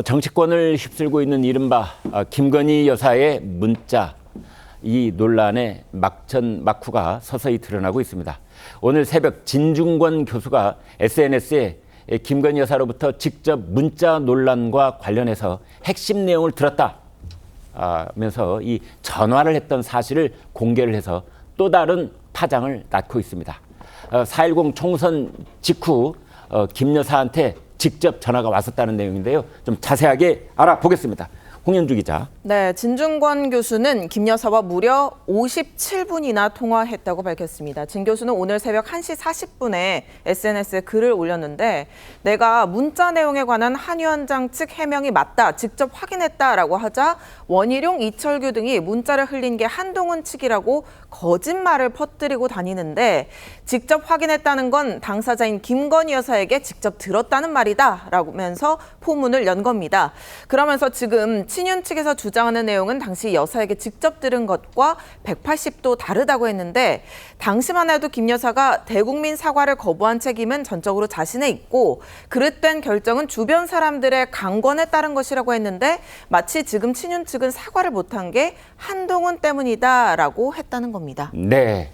정치권을 휩쓸고 있는 이른바 김건희 여사의 문자, 이 논란의 막전 막후가 서서히 드러나고 있습니다. 오늘 새벽 진중권 교수가 SNS에 김건희 여사로부터 직접 문자 논란과 관련해서 핵심 내용을 들었다 면서 이 전화를 했던 사실을 공개를 해서 또 다른 파장을 낳고 있습니다. 4.10 총선 직후 김 여사한테 직접 전화가 왔었다는 내용인데요. 좀 자세하게 알아보겠습니다. 홍현주 기자. 네, 진중권 교수는 김 여사와 무려 57분이나 통화했다고 밝혔습니다. 진 교수는 오늘 새벽 1시 40분에 SNS에 글을 올렸는데 내가 문자 내용에 관한 한 위원장 측 해명이 맞다, 직접 확인했다라고 하자 원희룡, 이철규 등이 문자를 흘린 게 한동훈 측이라고 거짓말을 퍼뜨리고 다니는데 직접 확인했다는 건 당사자인 김건희 여사에게 직접 들었다는 말이다 라면서 포문을 연 겁니다. 그러면서 지금 친윤 측에서 주장하는 내용은 당시 여사에게 직접 들은 것과 180도 다르다고 했는데 당시만 해도 김 여사가 대국민 사과를 거부한 책임은 전적으로 자신에 있고 그릇된 결정은 주변 사람들의 강권에 따른 것이라고 했는데 마치 지금 친윤 측은 사과를 못한 게 한동훈 때문이다라고 했다는 겁니다. 네.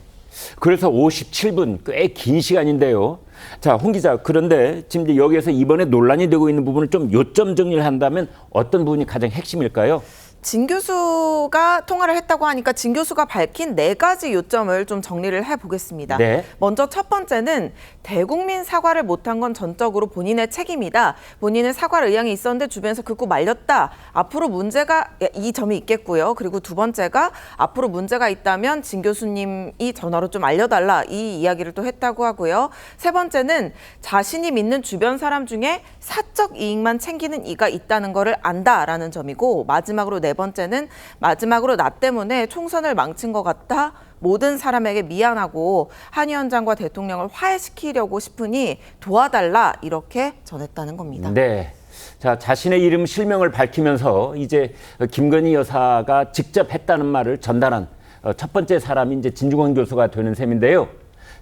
그래서 57분 꽤 긴 시간인데요. 자, 홍 기자, 그런데 지금 여기에서 이번에 논란이 되고 있는 부분을 좀 요점 정리를 한다면 어떤 부분이 가장 핵심일까요? 진 교수가 통화를 했다고 하니까 진 교수가 밝힌 4가지 요점을 좀 정리를 해보겠습니다. 네. 먼저 첫 번째는 대국민 사과를 못한 건 전적으로 본인의 책임이다. 본인은 사과를 의향이 있었는데 주변에서 긋고 말렸다. 앞으로 문제가 이 점이 있겠고요. 그리고 두 번째가 앞으로 문제가 있다면 진 교수님이 전화로 좀 알려달라. 이 이야기를 또 했다고 하고요. 세 번째는 자신이 믿는 주변 사람 중에 사적 이익만 챙기는 이가 있다는 거를 안다라는 점이고 마지막으로 네 번째는 마지막으로 나 때문에 총선을 망친 것 같아 모든 사람에게 미안하고 한 위원장과 대통령을 화해시키려고 싶으니 도와달라 이렇게 전했다는 겁니다. 네. 자, 자신의 이름 실명을 밝히면서 이제 김건희 여사가 직접 했다는 말을 전달한 첫 번째 사람이 이제 진중권 교수가 되는 셈인데요.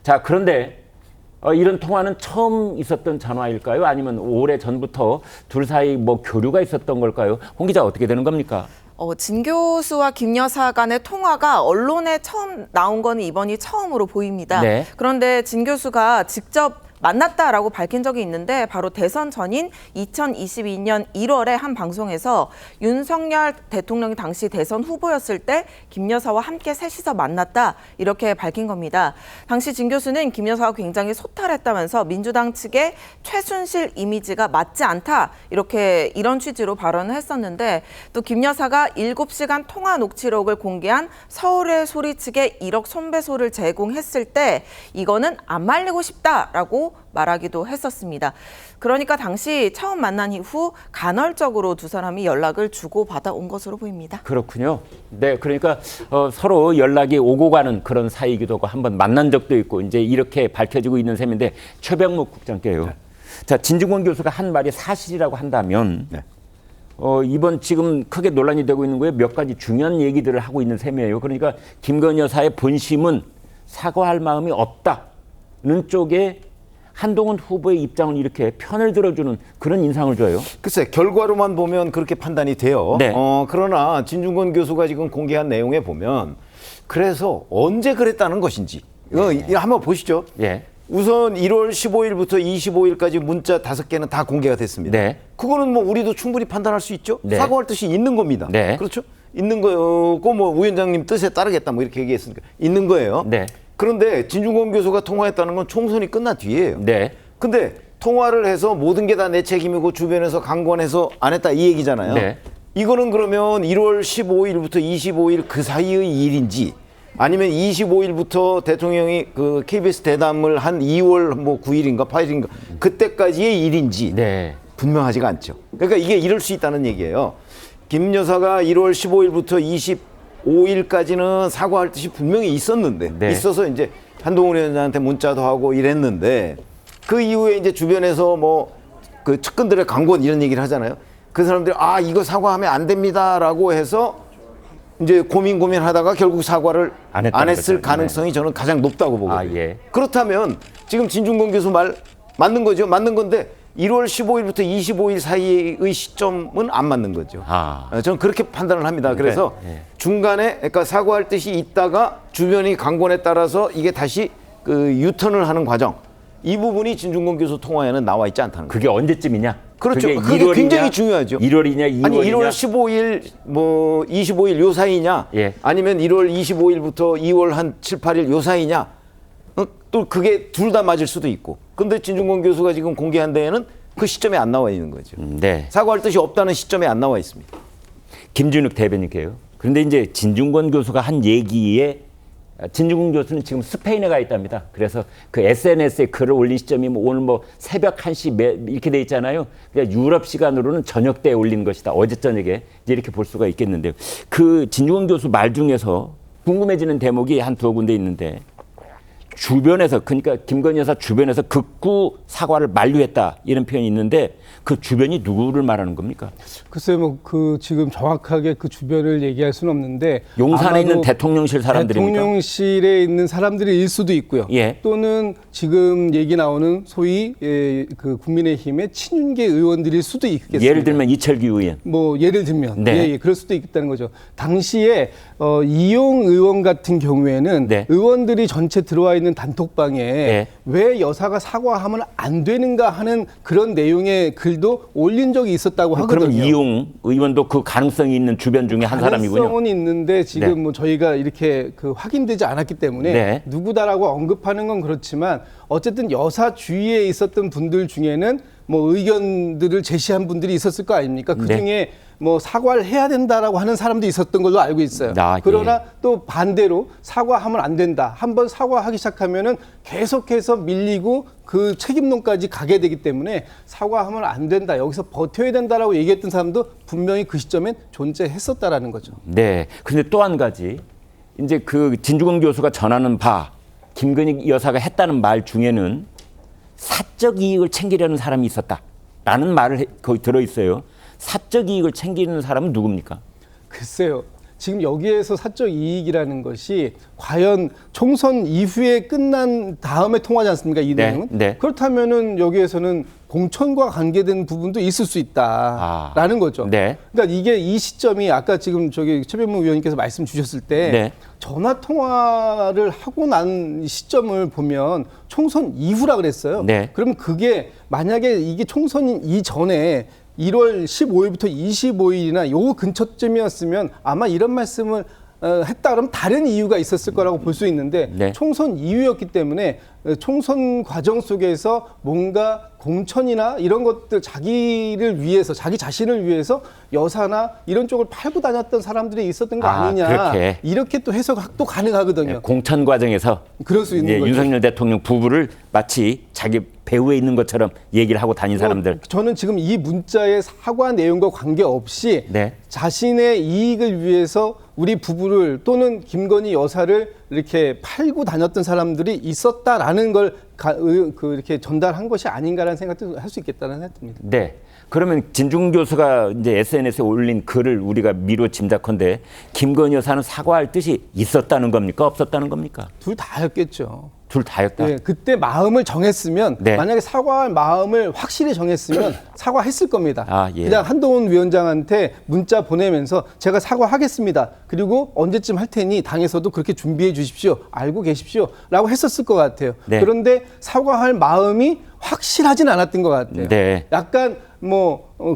자, 그런데 이런 통화는 처음 있었던 전화일까요? 아니면 오래 전부터 둘 사이 뭐 교류가 있었던 걸까요? 홍 기자, 어떻게 되는 겁니까? 진 교수와 김 여사 간의 통화가 언론에 처음 나온 건 이번이 처음으로 보입니다. 네. 그런데 진 교수가 직접 만났다라고 밝힌 적이 있는데 바로 대선 전인 2022년 1월에 한 방송에서 윤석열 대통령이 당시 대선 후보였을 때 김 여사와 함께 셋이서 만났다 이렇게 밝힌 겁니다. 당시 진 교수는 김 여사가 굉장히 소탈했다면서 민주당 측의 최순실 이미지가 맞지 않다 이런 취지로 발언을 했었는데 또 김 여사가 7시간 통화 녹취록을 공개한 서울의 소리 측에 1억 손배소를 제공했을 때 이거는 안 말리고 싶다라고 말하기도 했었습니다. 그러니까 당시 처음 만난 이후 간헐적으로 두 사람이 연락을 주고받아 온 것으로 보입니다. 그렇군요. 네, 그러니까 서로 연락이 오고 가는 그런 사이이기도 하고 한번 만난 적도 있고 이제 이렇게 밝혀지고 있는 셈인데 최병묵 국장께요. 네. 자, 진중권 교수가 한 말이 사실이라고 한다면 네. 이번 지금 크게 논란이 되고 있는 거에 몇 가지 중요한 얘기들을 하고 있는 셈이에요. 그러니까 김건희 여사의 본심은 사과할 마음이 없다는 쪽에 한동훈 후보의 입장을 이렇게 편을 들어주는 그런 인상을 줘요. 글쎄, 결과로만 보면 그렇게 판단이 돼요. 네. 그러나 진중권 교수가 지금 공개한 내용에 보면 그래서 언제 그랬다는 것인지 이거 한번 보시죠. 예. 우선 1월 15일부터 25일까지 문자 5개는 다 공개가 됐습니다. 네. 그거는 뭐 우리도 충분히 판단할 수 있죠. 네. 사과할 뜻이 있는 겁니다. 네. 그렇죠? 있는 거고 뭐 위원장님 뜻에 따르겠다 뭐 이렇게 얘기했으니까 있는 거예요. 네. 그런데 진중권 교수가 통화했다는 건 총선이 끝난 뒤에요. 네. 근데 통화를 해서 모든 게 다 내 책임이고 주변에서 강권해서 안 했다 이 얘기잖아요. 네. 이거는 그러면 1월 15일부터 25일 그 사이의 일인지 아니면 25일부터 대통령이 그 KBS 대담을 한 2월 뭐 9일인가 8일인가 그때까지의 일인지 네. 분명하지가 않죠. 그러니까 이게 이럴 수 있다는 얘기예요. 김 여사가 1월 15일부터 25일까지는 사과할 뜻이 분명히 있었는데 네. 있어서 이제 한동훈 위원장한테 문자도 하고 이랬는데 그 이후에 이제 주변에서 뭐 그 측근들의 강권 이런 얘기를 하잖아요. 그 사람들이 이거 사과하면 안 됩니다라고 해서 이제 고민하다가 결국 사과를 안 했을 가능성이 저는 가장 높다고 보거든요. 예. 그렇다면 지금 진중권 교수 말 맞는 거죠. 맞는 건데 1월 15일부터 25일 사이의 시점은 안 맞는 거죠. 저는 그렇게 판단을 합니다. 그래서 중간에 그러니까 사과할 뜻이 있다가 주변이 강권에 따라서 이게 다시 그 유턴을 하는 과정, 이 부분이 진중권 교수 통화에는 나와 있지 않다는 거죠. 그게 언제쯤이냐? 그렇죠. 그게 굉장히 중요하죠. 1월이냐, 2월이냐? 아니 1월 15일, 뭐 25일 요 사이냐? 아니면 1월 25일부터 2월 한 7, 8일 요 사이냐? 또 그게 둘 다 맞을 수도 있고. 근데 진중권 교수가 지금 공개한 데에는 그 시점에 안 나와 있는 거죠. 네. 사과할 뜻이 없다는 시점에 안 나와 있습니다. 김준욱 대변인께요. 그런데 이제 진중권 교수가 한 얘기에 진중권 교수는 지금 스페인에 가 있답니다. 그래서 그 SNS에 글을 올린 시점이 뭐 오늘 뭐 새벽 1시 이렇게 돼 있잖아요. 그러니까 유럽 시간으로는 저녁 때에 올린 것이다. 어제 저녁에 이제 이렇게 볼 수가 있겠는데요. 그 진중권 교수 말 중에서 궁금해지는 대목이 한 두어 군데 있는데 주변에서 그러니까 김건희 여사 주변에서 극구 사과를 만류했다 이런 표현이 있는데 그 주변이 누구를 말하는 겁니까? 글쎄요, 뭐 그 지금 정확하게 그 주변을 얘기할 수는 없는데 용산에 있는 대통령실 사람들입니까? 대통령실에 있는 사람들일 수도 있고요. 예. 또는 지금 얘기 나오는 소위 그 국민의힘의 친윤계 의원들일 수도 있겠습니다. 예를 들면 이철규 의원. 뭐 예를 들면 네. 예, 그럴 수도 있다는 거죠. 당시에 이용 의원 같은 경우에는 네. 의원들이 전체 들어와 있는 단톡방에 네. 왜 여사가 사과하면 안 되는가 하는 그런 내용의 글도 올린 적이 있었다고 하거든요. 그러면 이용 의원도 그 가능성이 있는 주변 중에 한 사람이군요. 가능성은 있는데 지금 네. 뭐 저희가 이렇게 그 확인되지 않았기 때문에 네. 누구다라고 언급하는 건 그렇지만 어쨌든 여사 주위에 있었던 분들 중에는 뭐 의견들을 제시한 분들이 있었을 거 아닙니까? 그 중에 네. 뭐 사과를 해야 된다라고 하는 사람도 있었던 걸로 알고 있어요. 예. 그러나 또 반대로 사과하면 안 된다. 한번 사과하기 시작하면은 계속해서 밀리고 그 책임론까지 가게 되기 때문에 사과하면 안 된다. 여기서 버텨야 된다라고 얘기했던 사람도 분명히 그 시점엔 존재했었다라는 거죠. 네. 근데 또 한 가지 이제 그 진중권 교수가 전하는 바 김건희 여사가 했다는 말 중에는 사적 이익을 챙기려는 사람이 있었다라는 말을 거기 들어 있어요. 사적 이익을 챙기는 사람은 누굽니까? 글쎄요. 지금 여기에서 사적 이익이라는 것이 과연 총선 이후에 끝난 다음에 통하지 않습니까? 이 네, 내용은? 네. 그렇다면은 여기에서는 공천과 관계된 부분도 있을 수 있다라는 거죠. 네. 그러니까 이게 이 시점이 아까 지금 저기 최변무 의원님께서 말씀 주셨을 때 네. 전화 통화를 하고 난 시점을 보면 총선 이후라 그랬어요. 네. 그러면 그게 만약에 이게 총선 이전에 1월 15일부터 25일이나 요 근처쯤이었으면 아마 이런 말씀을 했다 그러면 다른 이유가 있었을 거라고 볼 수 있는데 네. 총선 이후였기 때문에 총선 과정 속에서 뭔가 공천이나 이런 것들 자기를 위해서 자기 자신을 위해서 여사나 이런 쪽을 팔고 다녔던 사람들이 있었던 거 아니냐 이렇게 또 해석도 가능하거든요. 네, 공천 과정에서 그럴 수 있는 거죠. 윤석열 대통령 부부를 마치 자기 배후에 있는 것처럼 얘기를 하고 다닌 사람들. 저는 지금 이 문자의 사과 내용과 관계없이 네. 자신의 이익을 위해서 우리 부부를 또는 김건희 여사를 이렇게 팔고 다녔던 사람들이 있었다라는 걸 이렇게 전달한 것이 아닌가라는 생각도 할 수 있겠다는 생각이 듭니다. 네. 그러면 진중권 교수가 이제 SNS에 올린 글을 우리가 미루어 짐작컨대 김건희 여사는 사과할 뜻이 있었다는 겁니까? 없었다는 겁니까? 둘 다였겠죠. 둘 다였다. 네, 그때 마음을 정했으면 네. 만약에 사과할 마음을 확실히 정했으면 사과했을 겁니다. 예. 그냥 한동훈 위원장한테 문자 보내면서 제가 사과하겠습니다. 그리고 언제쯤 할 테니 당에서도 그렇게 준비해 주십시오. 알고 계십시오. 라고 했었을 것 같아요. 네. 그런데 사과할 마음이 확실하진 않았던 것 같아요. 네. 약간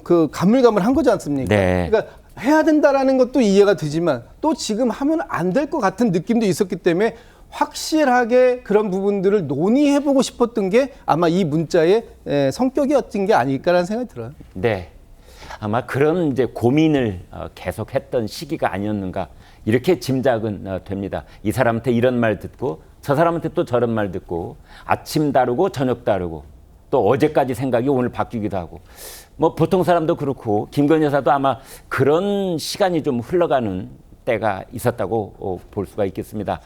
그 가물가물한 거지 않습니까? 네. 그러니까 해야 된다라는 것도 이해가 되지만 또 지금 하면 안 될 것 같은 느낌도 있었기 때문에 확실하게 그런 부분들을 논의해보고 싶었던 게 아마 이 문자의 성격이었던 게 아닐까라는 생각이 들어요. 네. 아마 그런 이제 고민을 계속했던 시기가 아니었는가 이렇게 짐작은 됩니다. 이 사람한테 이런 말 듣고 저 사람한테 또 저런 말 듣고 아침 다르고 저녁 다르고 또 어제까지 생각이 오늘 바뀌기도 하고 뭐 보통 사람도 그렇고 김건희 여사도 아마 그런 시간이 좀 흘러가는 때가 있었다고 볼 수가 있겠습니다.